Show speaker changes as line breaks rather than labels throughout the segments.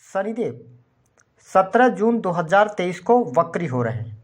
शनिदेव 17 जून 2023 को वक्री हो रहे हैं।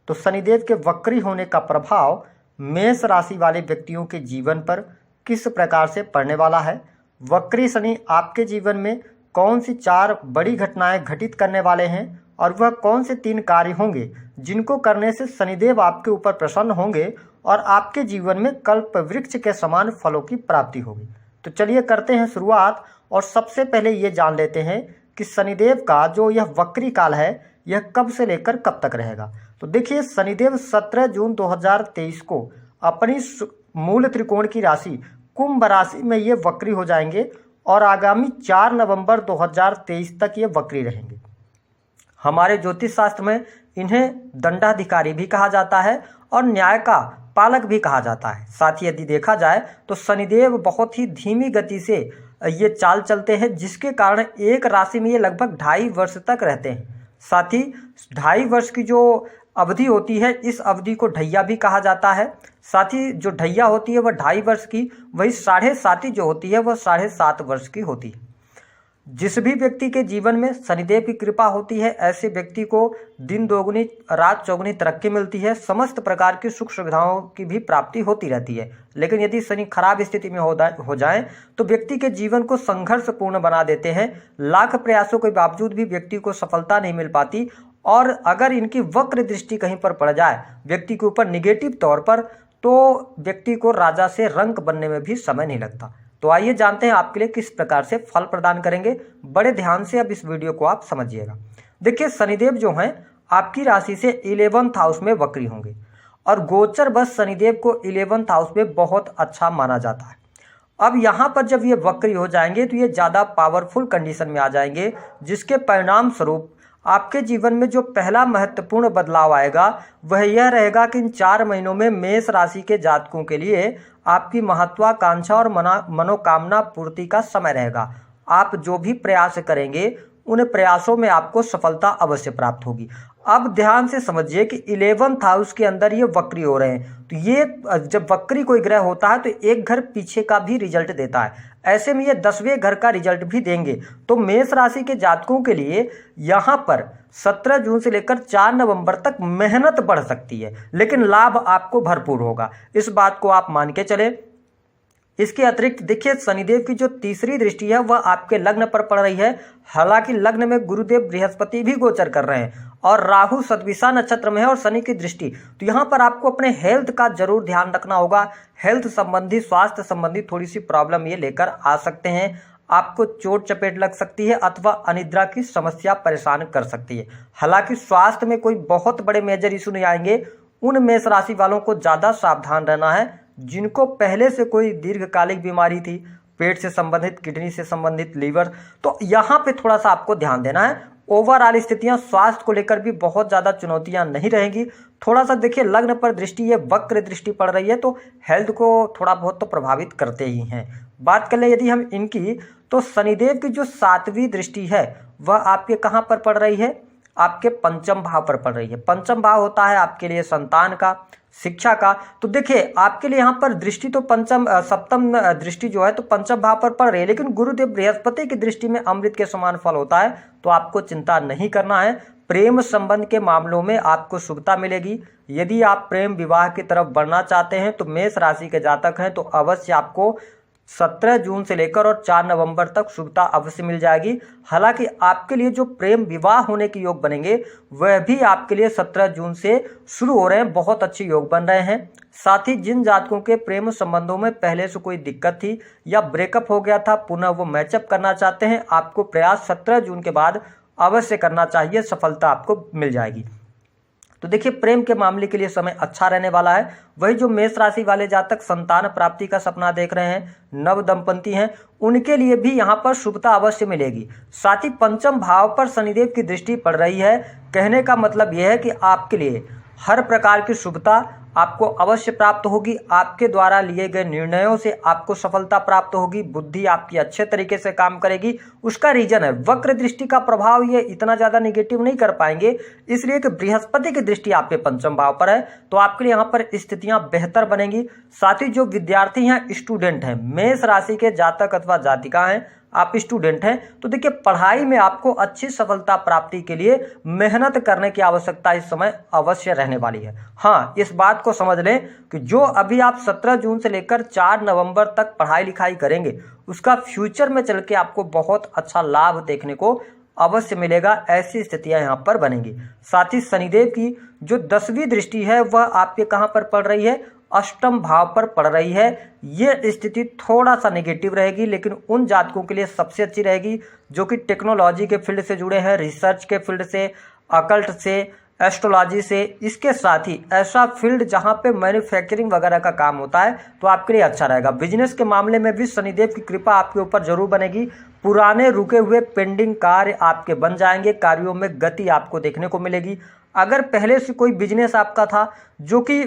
तो शनिदेव के वक्री होने का प्रभाव मेष राशि वाले व्यक्तियों के जीवन पर किस प्रकार से पड़ने वाला है। वक्री शनि आपके जीवन में कौन सी 4 बड़ी घटनाएं घटित करने वाले हैं और वह कौन से 3 कार्य होंगे जिनको करने से शनिदेव आपके ऊपर प्रसन्न होंगे और आपके जीवन में कल्प वृक्ष के समान फलों की प्राप्ति होगी। तो चलिए करते हैं शुरुआत और सबसे पहले ये जान लेते हैं कि शनिदेव का जो यह वक्री काल है यह कब से लेकर कब तक रहेगा। तो देखिए, शनिदेव 17 जून 2023 को अपनी मूल त्रिकोण की राशि कुंभ राशि में ये वक्री हो जाएंगे और आगामी 4 नवंबर 2023 तक ये वक्री रहेंगे। हमारे ज्योतिष शास्त्र में इन्हें दंडाधिकारी भी कहा जाता है और न्याय का पालक भी कहा जाता है। साथ ही यदि देखा जाए तो शनिदेव बहुत ही धीमी गति से ये चाल चलते हैं, जिसके कारण एक राशि में ये लगभग 2.5 वर्ष तक रहते हैं। साथ ही 2.5 वर्ष की जो अवधि होती है, इस अवधि को ढैया भी कहा जाता है। साथ ही जो ढैया होती है वह 2.5 वर्ष की, वही 7.5 जो होती है वह 7.5 वर्ष की होती है। जिस भी व्यक्ति के जीवन में शनिदेव की कृपा होती है, ऐसे व्यक्ति को दिन दोगुनी रात चौगुनी तरक्की मिलती है, समस्त प्रकार की सुख सुविधाओं की भी प्राप्ति होती रहती है। लेकिन यदि शनि खराब स्थिति में हो जाए तो व्यक्ति के जीवन को संघर्षपूर्ण बना देते हैं। लाख प्रयासों के बावजूद भी व्यक्ति को सफलता नहीं मिल पाती और अगर इनकी वक्र दृष्टि कहीं पर पड़ जाए व्यक्ति के ऊपर निगेटिव तौर पर, तो व्यक्ति को राजा से रंक बनने में भी समय नहीं लगता। तो आइए जानते हैं आपके लिए किस प्रकार से फल प्रदान करेंगे। बड़े ध्यान से अब इस वीडियो को आप समझिएगा। देखिए, शनिदेव जो हैं आपकी राशि से 11th हाउस में वक्री होंगे और गोचर बस शनिदेव को 11th हाउस में बहुत अच्छा माना जाता है। अब यहाँ पर जब ये वक्री हो जाएंगे तो ये ज़्यादा पावरफुल कंडीशन में आ जाएंगे, जिसके परिणाम स्वरूप आपके जीवन में जो पहला महत्वपूर्ण बदलाव आएगा वह यह रहेगा कि इन 4 महीनों में मेष राशि के जातकों के लिए आपकी महत्वाकांक्षा और मनोकामना पूर्ति का समय रहेगा। आप जो भी प्रयास करेंगे उन प्रयासों में आपको सफलता अवश्य प्राप्त होगी। अब ध्यान से समझिए कि 11th हाउस के अंदर ये वक्री हो रहे हैं, तो ये जब वक्री कोई ग्रह होता है तो एक घर पीछे का भी रिजल्ट देता है। ऐसे में ये 10वें घर का रिजल्ट भी देंगे। तो मेष राशि के जातकों के लिए यहाँ पर 17 जून से लेकर 4 नवंबर तक मेहनत बढ़ सकती है, लेकिन लाभ आपको भरपूर होगा। इस बात को आप मान के चले। इसके अतिरिक्त देखिए, शनिदेव की जो तीसरी दृष्टि है वह आपके लग्न पर पड़ रही है। हालांकि लग्न में गुरुदेव बृहस्पति भी गोचर कर रहे हैं और राहु सतभिषा नक्षत्र में है और शनि की दृष्टि, तो यहाँ पर आपको अपने हेल्थ का जरूर ध्यान रखना होगा। हेल्थ संबंधी, स्वास्थ्य संबंधी थोड़ी सी प्रॉब्लम ये लेकर आ सकते हैं। आपको चोट चपेट लग सकती है अथवा अनिद्रा की समस्या परेशान कर सकती है। हालांकि स्वास्थ्य में कोई बहुत बड़े मेजर इशू नहीं आएंगे। उन मेष राशि वालों को ज़्यादा सावधान रहना है जिनको पहले से कोई दीर्घकालिक बीमारी थी, पेट से संबंधित, किडनी से संबंधित, लीवर, तो यहाँ पे थोड़ा सा आपको ध्यान देना है। ओवरऑल स्थितियां स्वास्थ्य को लेकर भी बहुत ज़्यादा चुनौतियां नहीं रहेंगी। थोड़ा सा देखिए, लग्न पर दृष्टि, ये वक्र दृष्टि पड़ रही है तो हेल्थ को थोड़ा बहुत तो प्रभावित करते ही हैं। बात कर ले यदि हम इनकी, तो शनिदेव की जो 7वीं दृष्टि है वह आपके कहाँ पर पड़ रही है, आपके 5म भाव पर पड़ रही है। 5म भाव होता है आपके लिए संतान का, शिक्षा का। तो देखिए, आपके लिए यहाँ पर दृष्टि तो 7म दृष्टि जो है तो 5म भाव पर पड़ रही है, लेकिन गुरुदेव बृहस्पति की दृष्टि में अमृत के समान फल होता है। तो आपको चिंता नहीं करना है। प्रेम संबंध के मामलों में आपको शुभता मिलेगी। यदि आप प्रेम विवाह की तरफ बढ़ना चाहते हैं तो मेष राशि के जातक हैं तो अवश्य आपको 17 जून से लेकर और 4 नवंबर तक शुभता अवश्य मिल जाएगी। हालांकि आपके लिए जो प्रेम विवाह होने के योग बनेंगे वह भी आपके लिए 17 जून से शुरू हो रहे हैं, बहुत अच्छे योग बन रहे हैं। साथ ही जिन जातकों के प्रेम संबंधों में पहले से कोई दिक्कत थी या ब्रेकअप हो गया था, पुनः वो मैचअप करना चाहते हैं, आपको प्रयास 17 जून के बाद अवश्य करना चाहिए, सफलता आपको मिल जाएगी। तो देखिए, प्रेम के मामले के लिए समय अच्छा रहने वाला है। वही जो मेष राशि वाले जातक संतान प्राप्ति का सपना देख रहे हैं, नव दंपति हैं, उनके लिए भी यहाँ पर शुभता अवश्य मिलेगी। साथ ही 5म भाव पर शनिदेव की दृष्टि पड़ रही है। कहने का मतलब यह है कि आपके लिए हर प्रकार की शुभता आपको अवश्य प्राप्त होगी। आपके द्वारा लिए गए निर्णयों से आपको सफलता प्राप्त होगी। बुद्धि आपकी अच्छे तरीके से काम करेगी। उसका रीजन है वक्र दृष्टि का प्रभाव, ये इतना ज़्यादा निगेटिव नहीं कर पाएंगे, इसलिए कि बृहस्पति की दृष्टि आपके 5म भाव पर है, तो आपके लिए यहाँ पर स्थितियाँ बेहतर बनेंगी। साथ ही जो विद्यार्थी हैं, स्टूडेंट हैं, मेष राशि के जातक अथवा जातिका हैं, आप स्टूडेंट हैं तो देखिए पढ़ाई में आपको अच्छी सफलता प्राप्ति के लिए मेहनत करने की आवश्यकता इस समय अवश्य रहने वाली है। हाँ, इस बात को समझ लें कि जो अभी आप 17 जून से लेकर 4 नवंबर तक पढ़ाई लिखाई करेंगे उसका फ्यूचर में चल के आपको बहुत अच्छा लाभ देखने को अवश्य मिलेगा। ऐसी स्थितियां यहाँ पर बनेंगी। साथ ही शनिदेव की जो 10वीं दृष्टि है वह आपके कहाँ पर पड़ रही है, अष्टम भाव पर पड़ रही है। ये स्थिति थोड़ा सा नेगेटिव रहेगी, लेकिन उन जातकों के लिए सबसे अच्छी रहेगी जो कि टेक्नोलॉजी के फील्ड से जुड़े हैं, रिसर्च के फील्ड से, अकल्ट से, एस्ट्रोलॉजी से। इसके साथ ही ऐसा फील्ड जहां पे मैन्युफैक्चरिंग वगैरह का काम होता है तो आपके लिए अच्छा रहेगा। बिजनेस के मामले में भी शनिदेव की कृपा आपके ऊपर जरूर बनेगी। पुराने रुके हुए पेंडिंग कार्य आपके बन जाएंगे, कार्यों में गति आपको देखने को मिलेगी। अगर पहले से कोई बिजनेस आपका था जो कि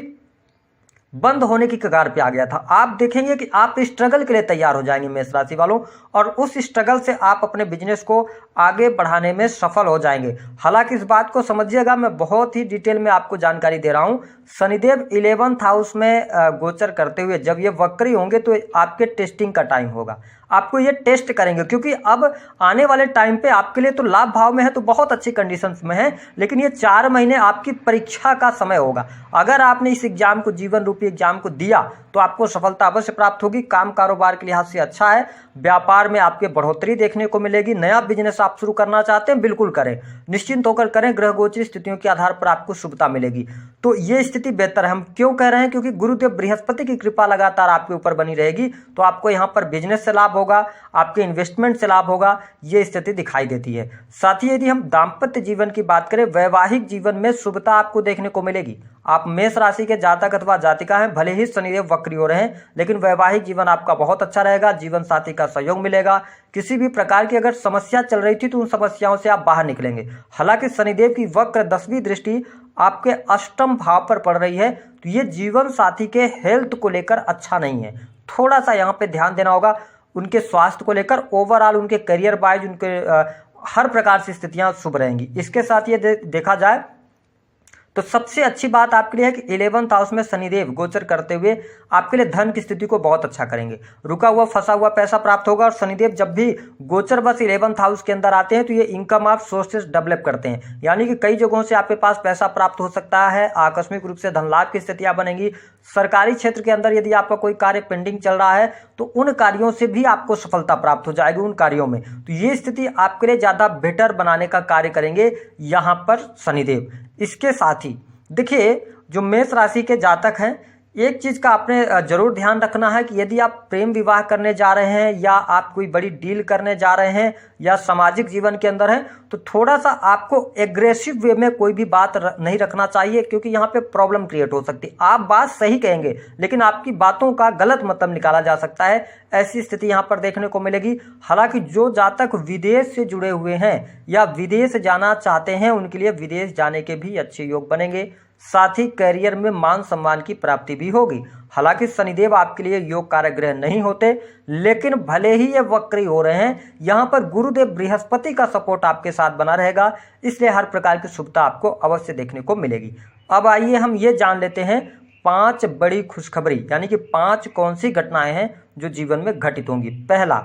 बंद होने की कगार पे आ गया था, आप देखेंगे कि आप स्ट्रगल के लिए तैयार हो जाएंगे मेष राशि वालों, और उस स्ट्रगल से आप अपने बिजनेस को आगे बढ़ाने में सफल हो जाएंगे। हालांकि इस बात को समझिएगा, मैं बहुत ही डिटेल में आपको जानकारी दे रहा हूं। शनिदेव 11th हाउस में गोचर करते हुए जब ये वक्री होंगे तो आपके टेस्टिंग का टाइम होगा। आपको ये टेस्ट करेंगे, क्योंकि अब आने वाले टाइम पे आपके लिए तो लाभ भाव में है तो बहुत अच्छी कंडीशंस में है, लेकिन ये 4 महीने आपकी परीक्षा का समय होगा। अगर आपने इस एग्जाम को, जीवन रूपी एग्जाम को दिया तो आपको सफलता अवश्य प्राप्त होगी। काम कारोबार के लिहाज से अच्छा है, व्यापार में आपके बढ़ोतरी देखने को मिलेगी। नया बिजनेस आप शुरू करना चाहते हैं बिल्कुल करें, निश्चिंत होकर करें। ग्रह गोचर स्थितियों के आधार पर आपको शुभता मिलेगी, तो ये स्थिति बेहतर है। हम क्यों कह रहे हैं, क्योंकि गुरुदेव बृहस्पति की कृपा लगातार आपके ऊपर बनी रहेगी, तो आपको यहाँ पर बिजनेस से लाभ होगा, आपके इन्वेस्टमेंट से लाभ होगा, ये स्थिति दिखाई देती है। साथ ही यदि हम दाम्पत्य जीवन की बात करें, वैवाहिक जीवन में शुभता आपको देखने को मिलेगी। आप मेष राशि के जातक अथवा जातिका हैं, भले ही शनिदेव वक्री हो रहे हैं, लेकिन वैवाहिक जीवन आपका बहुत अच्छा रहेगा। जीवन साथी का सहयोग मिलेगा। किसी भी प्रकार की अगर समस्या चल रही थी तो उन समस्याओं से आप बाहर निकलेंगे। हालांकि शनिदेव की वक्र 10वीं दृष्टि आपके अष्टम भाव पर पड़ रही है, तो ये जीवन साथी के हेल्थ को लेकर अच्छा नहीं है। थोड़ा सा यहाँ पे ध्यान देना होगा उनके स्वास्थ्य को लेकर। ओवरऑल उनके करियर वाइज उनके हर प्रकार से स्थितियां शुभ रहेंगी। इसके साथ ये देखा जाए तो सबसे अच्छी बात आपके लिए है कि 11th हाउस में शनिदेव गोचर करते हुए आपके लिए धन की स्थिति को बहुत अच्छा करेंगे। रुका हुआ फंसा हुआ पैसा प्राप्त होगा। और शनिदेव जब भी गोचर बस 11th हाउस के अंदर आते हैं तो ये इनकम ऑफ सोर्सेस डेवलप करते हैं, यानी कि कई जगहों से आपके पास पैसा प्राप्त हो सकता है। आकस्मिक रूप से धन लाभ की स्थितियां बनेंगी। सरकारी क्षेत्र के अंदर यदि आपका कोई कार्य पेंडिंग चल रहा है तो उन कार्यों से भी आपको सफलता प्राप्त हो जाएगी उन कार्यों में। तो ये स्थिति आपके लिए ज्यादा बेटर बनाने का कार्य करेंगे यहाँ पर शनिदेव। इसके साथ ही देखिए, जो मेष राशि के जातक हैं, एक चीज का आपने जरूर ध्यान रखना है कि यदि आप प्रेम विवाह करने जा रहे हैं या आप कोई बड़ी डील करने जा रहे हैं या सामाजिक जीवन के अंदर हैं, तो थोड़ा सा आपको एग्रेसिव वे में कोई भी बात नहीं रखना चाहिए, क्योंकि यहाँ पे प्रॉब्लम क्रिएट हो सकती है। आप बात सही कहेंगे लेकिन आपकी बातों का गलत मतलब निकाला जा सकता है। ऐसी स्थिति यहाँ पर देखने को मिलेगी। हालांकि जो जातक विदेश से जुड़े हुए हैं या विदेश जाना चाहते हैं उनके लिए विदेश जाने के भी अच्छे योग बनेंगे। साथ ही करियर में मान सम्मान की प्राप्ति भी होगी। हालांकि शनिदेव आपके लिए योग कारक ग्रह नहीं होते, लेकिन भले ही ये वक्री हो रहे हैं, यहाँ पर गुरुदेव बृहस्पति का सपोर्ट आपके साथ बना रहेगा, इसलिए हर प्रकार की शुभता आपको अवश्य देखने को मिलेगी। अब आइए हम ये जान लेते हैं 5 बड़ी खुशखबरी, यानी कि 5 कौन सी घटनाएं हैं जो जीवन में घटित होंगी। पहला,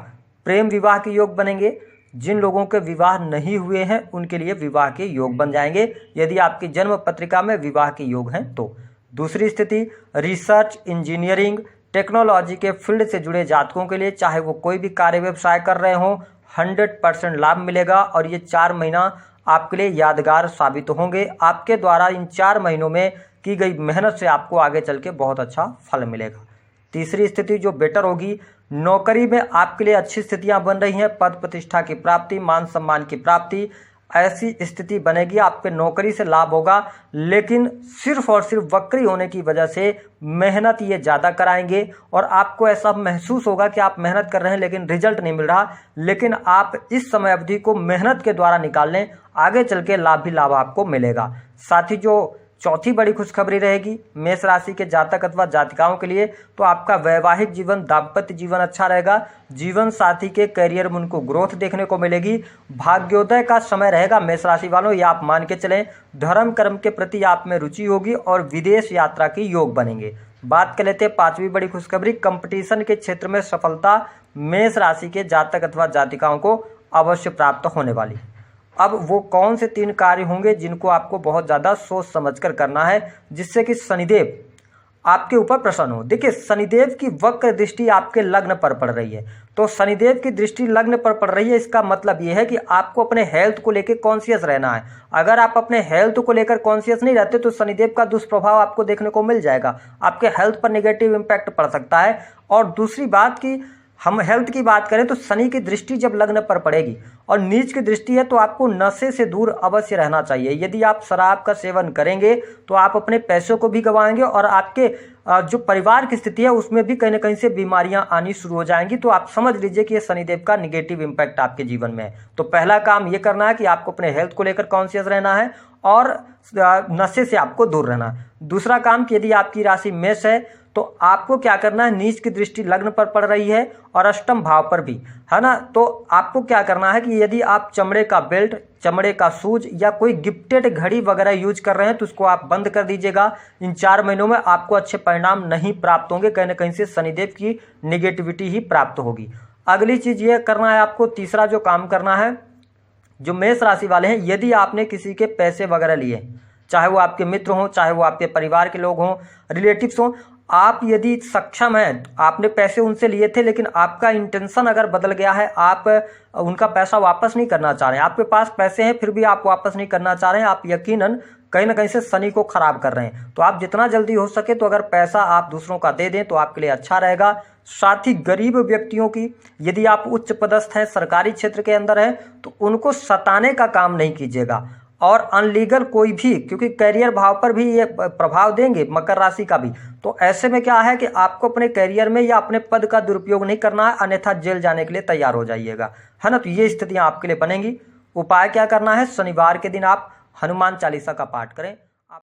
प्रेम विवाह के योग बनेंगे। जिन लोगों के विवाह नहीं हुए हैं उनके लिए विवाह के योग बन जाएंगे, यदि आपकी जन्म पत्रिका में विवाह के योग हैं तो। दूसरी स्थिति, रिसर्च, इंजीनियरिंग, टेक्नोलॉजी के फील्ड से जुड़े जातकों के लिए, चाहे वो कोई भी कार्य व्यवसाय कर रहे हों, 100% लाभ मिलेगा। और ये 4 महीना आपके लिए यादगार साबित होंगे। आपके द्वारा इन 4 महीनों में की गई मेहनत से आपको आगे चल के बहुत अच्छा फल मिलेगा। तीसरी स्थिति जो बेटर होगी, नौकरी में आपके लिए अच्छी स्थितियां बन रही हैं। पद प्रतिष्ठा की प्राप्ति, मान सम्मान की प्राप्ति, ऐसी स्थिति बनेगी। आपके नौकरी से लाभ होगा, लेकिन सिर्फ और सिर्फ वक्री होने की वजह से मेहनत ये ज़्यादा कराएंगे और आपको ऐसा महसूस होगा कि आप मेहनत कर रहे हैं लेकिन रिजल्ट नहीं मिल रहा। लेकिन आप इस समय अवधि को मेहनत के द्वारा निकाल लें, आगे चल के लाभ ही लाभ आपको मिलेगा। साथ ही जो चौथी बड़ी खुशखबरी रहेगी मेष राशि के जातक अथवा जातिकाओं के लिए, तो आपका वैवाहिक जीवन, दाम्पत्य जीवन अच्छा रहेगा। जीवन साथी के करियर में उनको ग्रोथ देखने को मिलेगी। भाग्योदय का समय रहेगा मेष राशि वालों, ये आप मान के चलें। धर्म कर्म के प्रति आप में रुचि होगी और विदेश यात्रा के योग बनेंगे। बात कर लेते हैं पांचवी बड़ी खुशखबरी, कंपटीशन के क्षेत्र में सफलता मेष राशि के जातक अथवा जातिकाओं को अवश्य प्राप्त होने वाली। अब वो कौन से 3 कार्य होंगे जिनको आपको बहुत ज़्यादा सोच समझकर करना है, जिससे कि शनिदेव आपके ऊपर प्रसन्न हो। देखिए, शनिदेव की वक्र दृष्टि आपके लग्न पर पड़ रही है, तो शनिदेव की दृष्टि लग्न पर पड़ रही है, इसका मतलब ये है कि आपको अपने हेल्थ को लेकर कॉन्शियस रहना है। अगर आप अपने हेल्थ को लेकर कॉन्शियस नहीं रहते तो शनिदेव का दुष्प्रभाव आपको देखने को मिल जाएगा, आपके हेल्थ पर नेगेटिव इम्पैक्ट पड़ सकता है। और दूसरी बात कि हम हेल्थ की बात करें तो शनि की दृष्टि जब लग्न पर पड़ेगी और नीच की दृष्टि है तो आपको नशे से दूर अवश्य रहना चाहिए। यदि आप शराब का सेवन करेंगे तो आप अपने पैसों को भी गंवाएंगे और आपके जो परिवार की स्थिति है उसमें भी कहीं ना कहीं से बीमारियां आनी शुरू हो जाएंगी। तो आप समझ लीजिए कि ये शनिदेव का निगेटिव इम्पैक्ट आपके जीवन में है। तो पहला काम ये करना है कि आपको अपने हेल्थ को लेकर कॉन्शियस रहना है और नशे से आपको दूर रहना है। दूसरा काम कि यदि आपकी राशि मेष है तो आपको क्या करना है, नीच की दृष्टि लग्न पर पड़ रही है और अष्टम भाव पर भी, है ना। तो आपको क्या करना है कि यदि आप चमड़े का बेल्ट, चमड़े का शूज या कोई गिफ्टेड घड़ी वगैरह यूज कर रहे हैं तो उसको आप बंद कर दीजिएगा। इन 4 महीनों में आपको अच्छे परिणाम नहीं प्राप्त होंगे, कहीं ना कहीं से शनिदेव की निगेटिविटी ही प्राप्त होगी। अगली चीज ये करना है आपको, तीसरा जो काम करना है, जो मेष राशि वाले हैं, यदि आपने किसी के पैसे वगैरह लिए, चाहे वो आपके मित्र हों, चाहे वो आपके परिवार के लोग हों, रिलेटिव्स हों, आप यदि सक्षम हैं, आपने पैसे उनसे लिए थे लेकिन आपका इंटेंशन अगर बदल गया है, आप उनका पैसा वापस नहीं करना चाह रहे हैं, आपके पास पैसे हैं फिर भी आप वापस नहीं करना चाह रहे हैं, आप यकीनन कहीं ना कहीं से शनि को खराब कर रहे हैं। तो आप जितना जल्दी हो सके तो अगर पैसा आप दूसरों का दे दें तो आपके लिए अच्छा रहेगा। साथ ही गरीब व्यक्तियों की, यदि आप उच्च पदस्थ हैं, सरकारी क्षेत्र के अंदर हैं, तो उनको सताने का काम नहीं कीजिएगा। और अनलीगल कोई भी, क्योंकि कैरियर भाव पर भी ये प्रभाव देंगे मकर राशि का भी, तो ऐसे में क्या है कि आपको अपने कैरियर में या अपने पद का दुरुपयोग नहीं करना है, अन्यथा जेल जाने के लिए तैयार हो जाइएगा, है ना। तो ये स्थितियां आपके लिए बनेंगी। उपाय क्या करना है, शनिवार के दिन आप हनुमान चालीसा का पाठ करें।